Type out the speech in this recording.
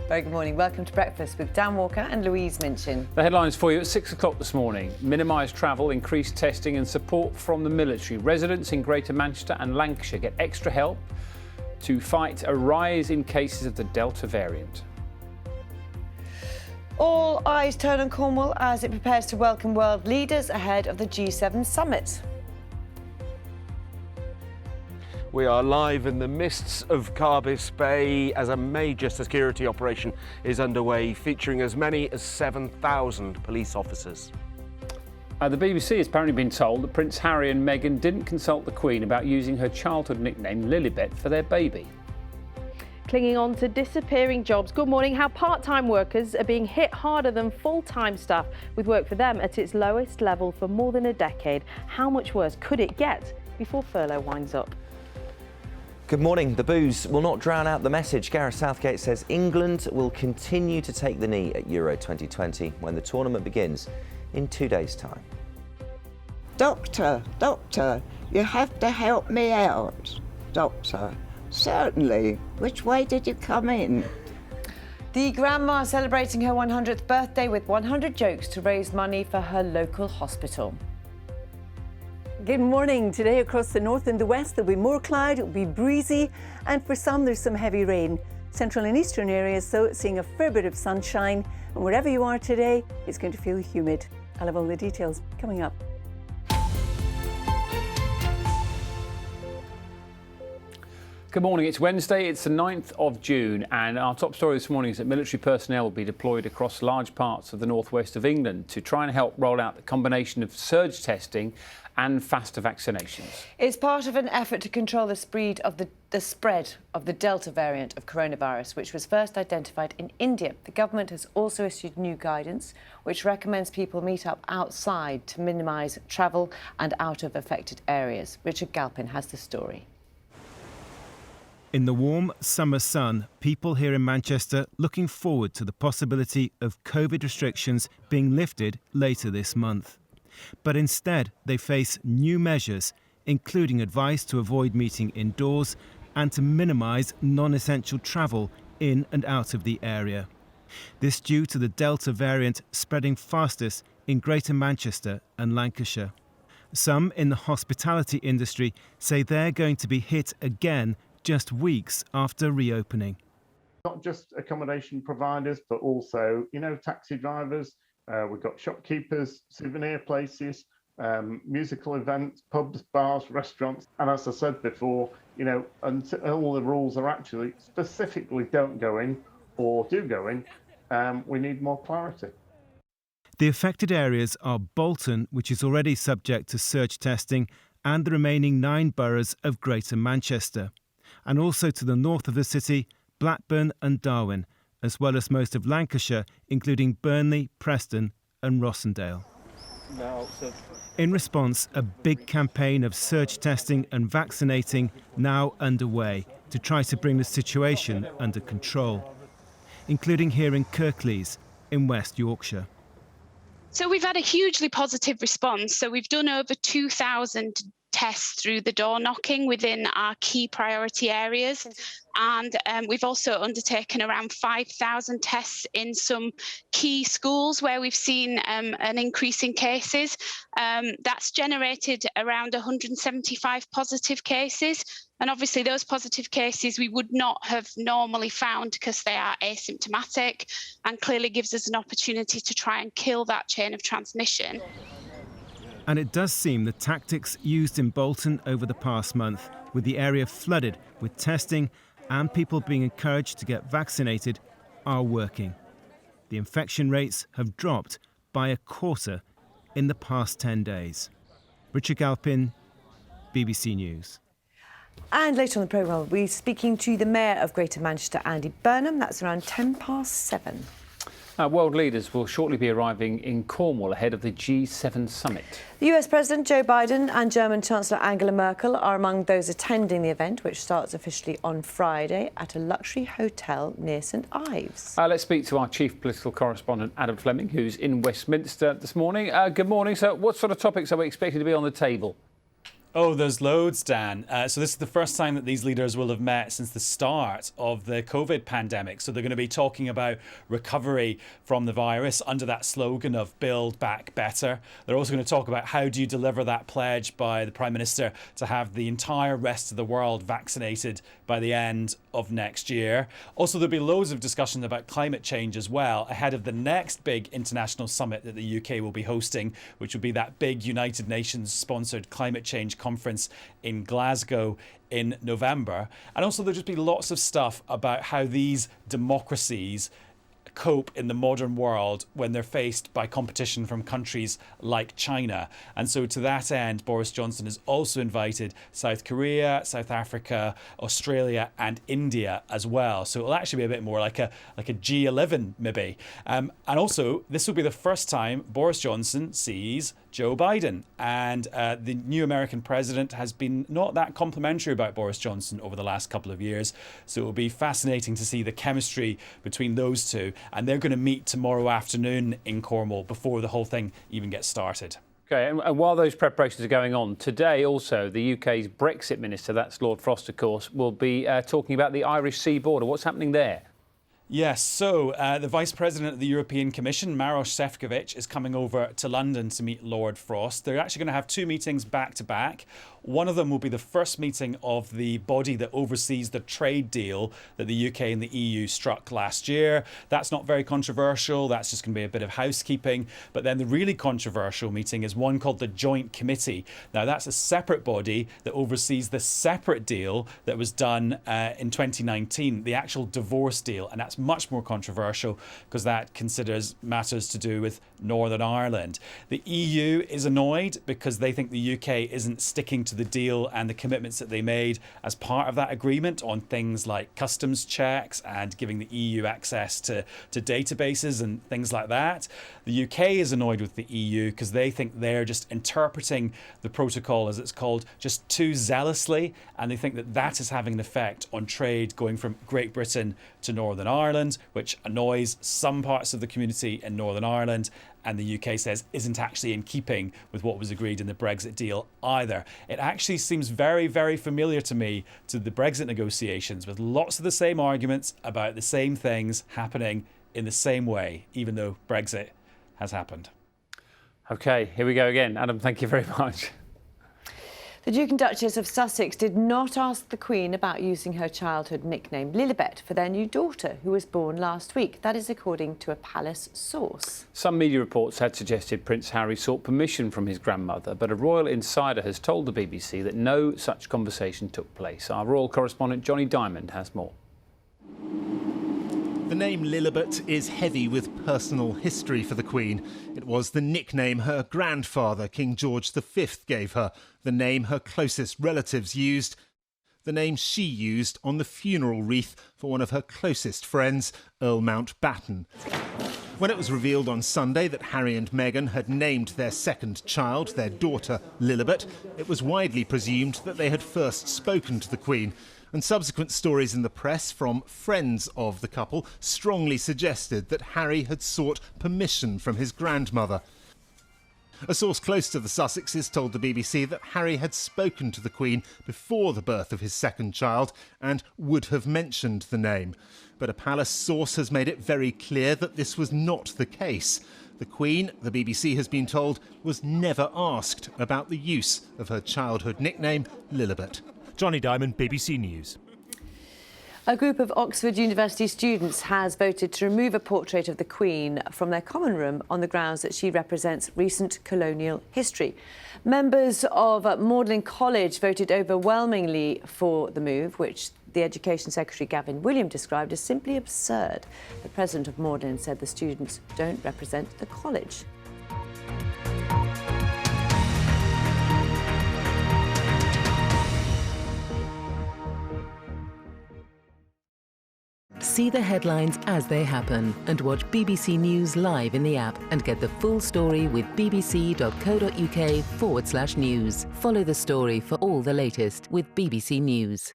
Very good morning. Welcome to Breakfast with Dan Walker and Louise Minchin. The headlines for you at 6 o'clock this morning. Minimise travel, increased testing and support from the military. Residents in Greater Manchester and Lancashire get extra help to fight a rise in cases of the Delta variant. All eyes turn on Cornwall as it prepares to welcome world leaders ahead of the G7 summit. We are live in the mists of Carbis Bay as a major security operation is underway, featuring as many as 7,000 police officers. The BBC has apparently been told that Prince Harry and Meghan didn't consult the Queen about using her childhood nickname Lilibet for their baby. Clinging on to disappearing jobs. Good morning. How part-time workers are being hit harder than full-time staff, with work for them at its lowest level for more than a decade. How much worse could it get before furlough winds up? Good morning. The booze will not drown out the message. Gareth Southgate says England will continue to take the knee at Euro 2020 when the tournament begins in 2 days' time. Doctor, you have to help me out. Doctor, certainly. Which way did you come in? The grandma celebrating her 100th birthday with 100 jokes to raise money for her local hospital. Good morning. Today across the north and the west there'll be more cloud, it'll be breezy, and for some there's some heavy rain. Central and eastern areas though seeing a fair bit of sunshine, and wherever you are today it's going to feel humid. I'll have all the details coming up. Good morning, it's Wednesday, it's the 9th of June, and our top story this morning is that military personnel will be deployed across large parts of the northwest of England to try and help roll out the combination of surge testing and faster vaccinations. It's part of an effort to control the spread of the Delta variant of coronavirus, which was first identified in India. The government has also issued new guidance, which recommends people meet up outside to minimise travel and out of affected areas. Richard Galpin has the story. In the warm summer sun, people here in Manchester looking forward to the possibility of COVID restrictions being lifted later this month. But instead, they face new measures, including advice to avoid meeting indoors and to minimise non-essential travel in and out of the area. This due to the Delta variant spreading fastest in Greater Manchester and Lancashire. Some in the hospitality industry say they're going to be hit again just weeks after reopening. Not just accommodation providers, but also, taxi drivers. We've got shopkeepers, souvenir places, musical events, pubs, bars, restaurants. And as I said before, until the rules are actually specifically don't go in or do go in, we need more clarity. The affected areas are Bolton, which is already subject to surge testing, and the remaining 9 boroughs of Greater Manchester. And also to the north of the city, Blackburn and Darwen, as well as most of Lancashire, including Burnley, Preston and Rossendale. In response, a big campaign of surge testing and vaccinating now underway to try to bring the situation under control, including here in Kirklees in West Yorkshire. So we've had a hugely positive response. So we've done over 2,000 tests through the door knocking within our key priority areas. And we've also undertaken around 5,000 tests in some key schools where we've seen an increase in cases. That's generated around 175 positive cases. And obviously those positive cases we would not have normally found because they are asymptomatic, and clearly gives us an opportunity to try and kill that chain of transmission. And it does seem the tactics used in Bolton over the past month, with the area flooded with testing and people being encouraged to get vaccinated, are working. The infection rates have dropped by a quarter in the past 10 days. Richard Galpin, BBC News. And later on the programme, we'll be speaking to the Mayor of Greater Manchester, Andy Burnham. That's around 7:10. World leaders will shortly be arriving in Cornwall ahead of the G7 summit. The US President Joe Biden and German Chancellor Angela Merkel are among those attending the event, which starts officially on Friday at a luxury hotel near St Ives. Let's speak to our chief political correspondent, Adam Fleming, who's in Westminster this morning. Good morning. So what sort of topics are we expected to be on the table? Oh, there's loads, Dan. So this is the first time that these leaders will have met since the start of the COVID pandemic. So they're going to be talking about recovery from the virus under that slogan of Build Back Better. They're also going to talk about how do you deliver that pledge by the Prime Minister to have the entire rest of the world vaccinated by the end of next year. Also, there'll be loads of discussion about climate change as well ahead of the next big international summit that the UK will be hosting, which will be that big United Nations sponsored climate change conference in Glasgow in November. And also there'll just be lots of stuff about how these democracies cope in the modern world when they're faced by competition from countries like China. And so to that end, Boris Johnson has also invited South Korea, South Africa, Australia and India as well. So it'll actually be a bit more like a G11 maybe. And also this will be the first time Boris Johnson sees Joe Biden, and the new American president has been not that complimentary about Boris Johnson over the last couple of years. So it will be fascinating to see the chemistry between those two. And they're going to meet tomorrow afternoon in Cornwall before the whole thing even gets started. OK, and while those preparations are going on, today also the UK's Brexit Minister, that's Lord Frost, of course, will be talking about the Irish Sea border. What's happening there? Yes, so the Vice President of the European Commission, Maroš Šefčovič, is coming over to London to meet Lord Frost. They're actually going to have two meetings back to back. One of them will be the first meeting of the body that oversees the trade deal that the UK and the EU struck last year. That's not very controversial. That's just going to be a bit of housekeeping. But then the really controversial meeting is one called the Joint Committee. Now, that's a separate body that oversees the separate deal that was done in 2019, the actual divorce deal. And that's much more controversial because that considers matters to do with Northern Ireland. The EU is annoyed because they think the UK isn't sticking to the deal and the commitments that they made as part of that agreement on things like customs checks and giving the EU access to databases and things like that. The UK is annoyed with the EU because they think they're just interpreting the protocol, as it's called, just too zealously, and they think that that is having an effect on trade going from Great Britain to Northern Ireland, which annoys some parts of the community in Northern Ireland, and the UK says isn't actually in keeping with what was agreed in the Brexit deal either. It actually seems very, very familiar to me to the Brexit negotiations, with lots of the same arguments about the same things happening in the same way, even though Brexit has happened. OK, here we go again. Adam, thank you very much. The Duke and Duchess of Sussex did not ask the Queen about using her childhood nickname Lilibet for their new daughter, who was born last week. That is according to a palace source. Some media reports had suggested Prince Harry sought permission from his grandmother, but a royal insider has told the BBC that no such conversation took place. Our royal correspondent Johnny Diamond has more. The name Lilibet is heavy with personal history for the Queen. It was the nickname her grandfather, King George V, gave her, the name her closest relatives used, the name she used on the funeral wreath for one of her closest friends, Earl Mountbatten. When it was revealed on Sunday that Harry and Meghan had named their second child, their daughter, Lilibet, it was widely presumed that they had first spoken to the Queen. And subsequent stories in the press from friends of the couple strongly suggested that Harry had sought permission from his grandmother. A source close to the Sussexes told the BBC that Harry had spoken to the Queen before the birth of his second child and would have mentioned the name. But a palace source has made it very clear that this was not the case. The Queen, the BBC has been told, was never asked about the use of her childhood nickname, Lilibet. Johnny Diamond, BBC News. A group of Oxford University students has voted to remove a portrait of the Queen from their common room on the grounds that she represents recent colonial history. Members of Magdalen College voted overwhelmingly for the move, which the Education Secretary Gavin William described as simply absurd. The president of Magdalen said the students don't represent the college. See the headlines as they happen and watch BBC News live in the app and get the full story with bbc.co.uk/news. Follow the story for all the latest with BBC News.